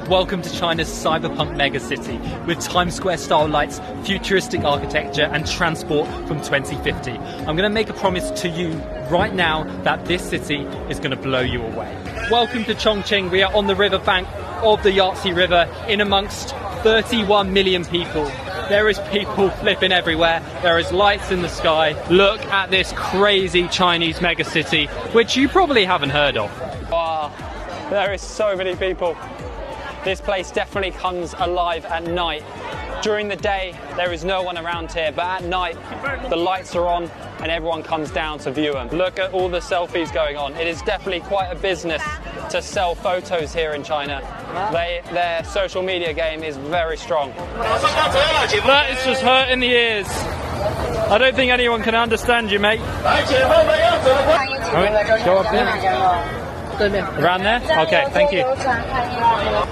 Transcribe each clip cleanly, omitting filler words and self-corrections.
Welcome to China's cyberpunk megacity with Times Square style lights, futuristic architecture and transport from 2050. I'm going to make a promise to you right now that this city is going to blow you away. Welcome to Chongqing. We are on the riverbank of the Yangtze River in amongst 31 million people. There is people flipping everywhere. There is lights in the sky. Look at this crazy Chinese megacity, which you probably haven't heard of. Wow, there is so many people. This place definitely comes alive at night. During the day, there is no one around here, but at night, the lights are on and everyone comes down to view them. Look at all the selfies going on. It is definitely quite a business to sell photos here in China. Their social media game is very strong. That is just hurting the ears. I don't think anyone can understand you, mate. Go up there. Around there? Okay, thank you.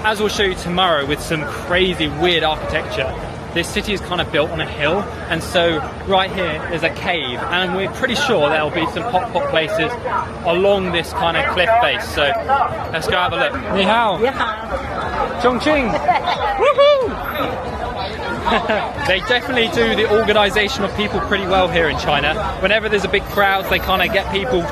As we'll show you tomorrow with some crazy weird architecture, this city is kind of built on a hill, and so right here is a cave, and we're pretty sure there'll be some hot places along this kind of cliff face. So let's go have a look. Ni hao. Chongqing. Woohoo! They definitely do the organisation of people pretty well here in China. Whenever there's a big crowd, they kind of get people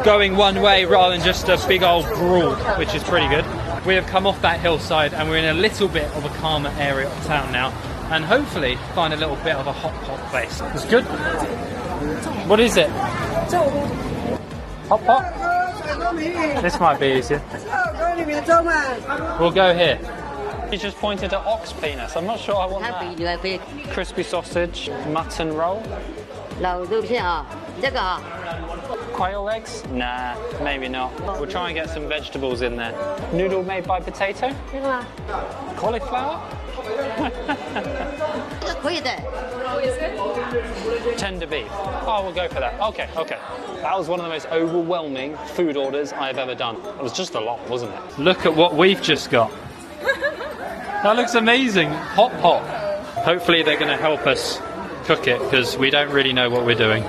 going one way rather than just a big old brawl, which is pretty good. We have come off that hillside and we're in a little bit of a calmer area of town now, and hopefully find a little bit of a hot place. It's good. What is it? Hot pot? This might be easier. We'll go here. He just pointed at ox penis. I'm not sure I want that. Crispy sausage, mutton roll. Quail eggs? Nah, maybe not. We'll try and get some vegetables in there. Noodle made by potato? Cauliflower? Tender beef. Oh, we'll go for that. Okay. That was one of the most overwhelming food orders I've ever done. It was just a lot, wasn't it? Look at what we've just got. That looks amazing. Hot pot. Hopefully they're going to help us cook it, because we don't really know what we're doing.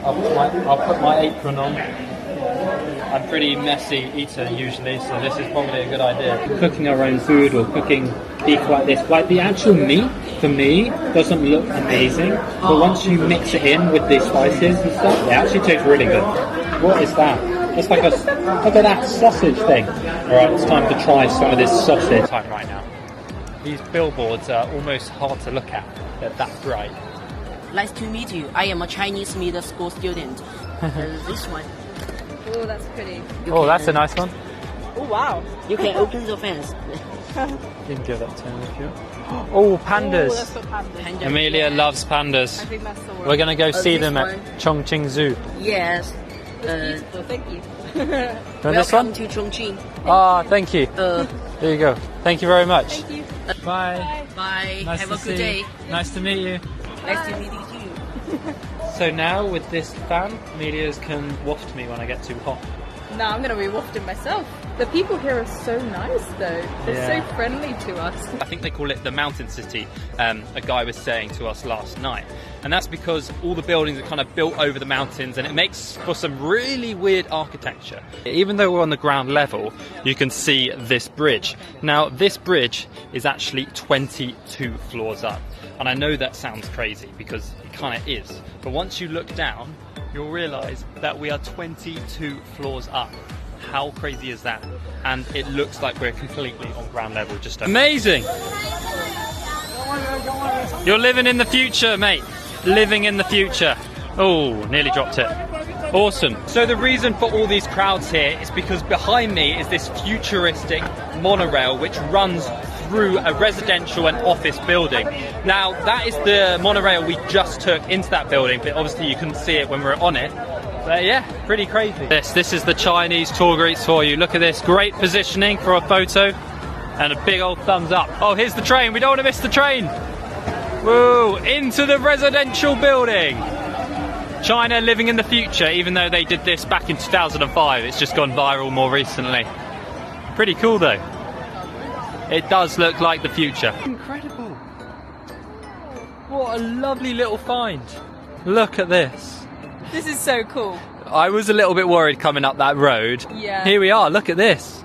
I'll put my apron on. I'm a pretty messy eater usually, so this is probably a good idea. Cooking our own food or cooking beef like this, like the actual meat, for me, doesn't look amazing, but once you mix it in with the spices and stuff, it actually tastes really good. What is that? It's like look at that sausage thing. Alright, it's time to try some of this sausage. Time right now. These billboards are almost hard to look at. They're that bright. Nice to meet you. I am a Chinese middle school student. This one. Oh, that's pretty. That's a nice one. Oh, wow. You can open the fence. You can give that to him if you want. Oh, pandas. Oh, that's for pandas. Amelia loves pandas. I think that's the one. We're going to go see them one. at Chongqing Zoo. Yes. Beautiful, thank you. This one? Welcome to Chongqing. Ah, thank you. There you go. Thank you very much. Thank you. Bye. Bye. Nice Have to a good day. Nice to meet you. Nice to meet you. So now with this fan, Amelia's can waft me when I get too hot. No, I'm going to be wafting myself. The people here are so nice, though. They're so friendly to us. I think they call it the mountain city, a guy was saying to us last night. And that's because all the buildings are kind of built over the mountains, and it makes for some really weird architecture. Even though we're on the ground level, you can see this bridge. Now, this bridge is actually 22 floors up. And I know that sounds crazy because it kind of is. But once you look down, you'll realise that we are 22 floors up. How crazy is that? And it looks like we're completely on ground level. Just amazing! You're living in the future, mate. Living in the future. Oh, nearly dropped it. Awesome. So the reason for all these crowds here is because behind me is this futuristic monorail which runs through a residential and office building. Now, that is the monorail we just took into that building, but obviously you couldn't see it when we were on it. But yeah, pretty crazy. This is the Chinese tour groups for you. Look at this, great positioning for a photo and a big old thumbs up. Oh, here's the train. We don't want to miss the train. Woo, into the residential building. China living in the future, even though they did this back in 2005. It's just gone viral more recently. Pretty cool though. It does look like the future. Incredible. What a lovely little find. Look at this. This is so cool. I was a little bit worried coming up that road. Yeah. Here we are, look at this.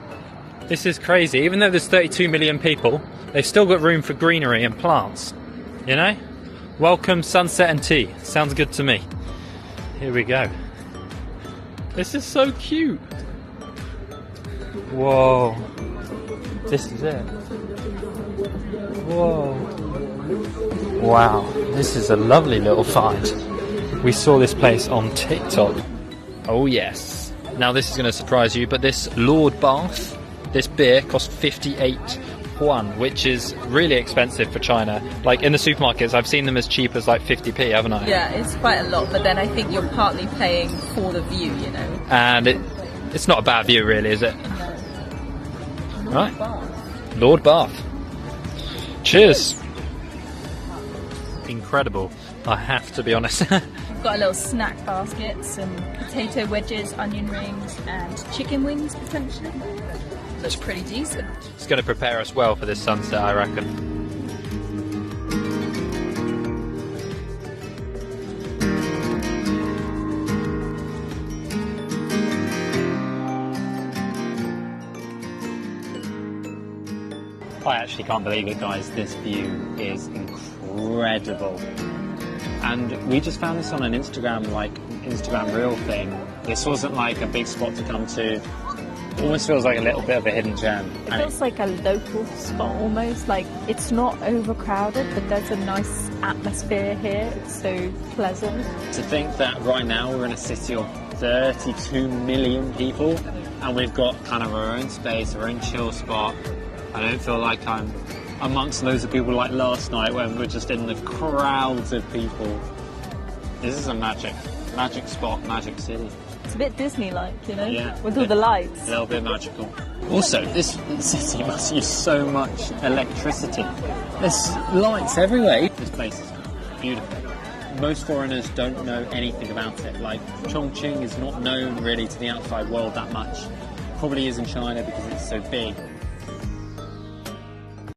This is crazy. Even though there's 32 million people, they've still got room for greenery and plants. You know? Welcome sunset and tea. Sounds good to me. Here we go. This is so cute. Whoa. This is it. Whoa. Wow. This is a lovely little find. We saw this place on TikTok. Oh yes. Now this is going to surprise you, but this Lord Bath, this beer cost 58 yuan, which is really expensive for China. Like in the supermarkets, I've seen them as cheap as like 50p, haven't I? Yeah, it's quite a lot, but then I think you're partly paying for the view, you know. And it's not a bad view really, is it? Right. Lord Bath. Cheers. Incredible, I have to be honest. We've got a little snack basket, some potato wedges, onion rings and chicken wings potentially. Looks pretty decent. It's going to prepare us well for this sunset, I reckon. I actually can't believe it, guys. This view is incredible. And we just found this on an Instagram reel thing. This wasn't like a big spot to come to. It almost feels like a little bit of a hidden gem. It feels like a local spot almost. Like it's not overcrowded, but there's a nice atmosphere here. It's so pleasant. To think that right now we're in a city of 32 million people and we've got kind of our own space, our own chill spot. I don't feel like I'm amongst loads of people like last night when we're just in the crowds of people. This is a magic spot, magic city. It's a bit Disney-like, you know, Yeah, with all the lights. A little bit magical. Also, this city must use so much electricity. There's lights everywhere. This place is beautiful. Most foreigners don't know anything about it. Like, Chongqing is not known really to the outside world that much. Probably is in China because it's so big.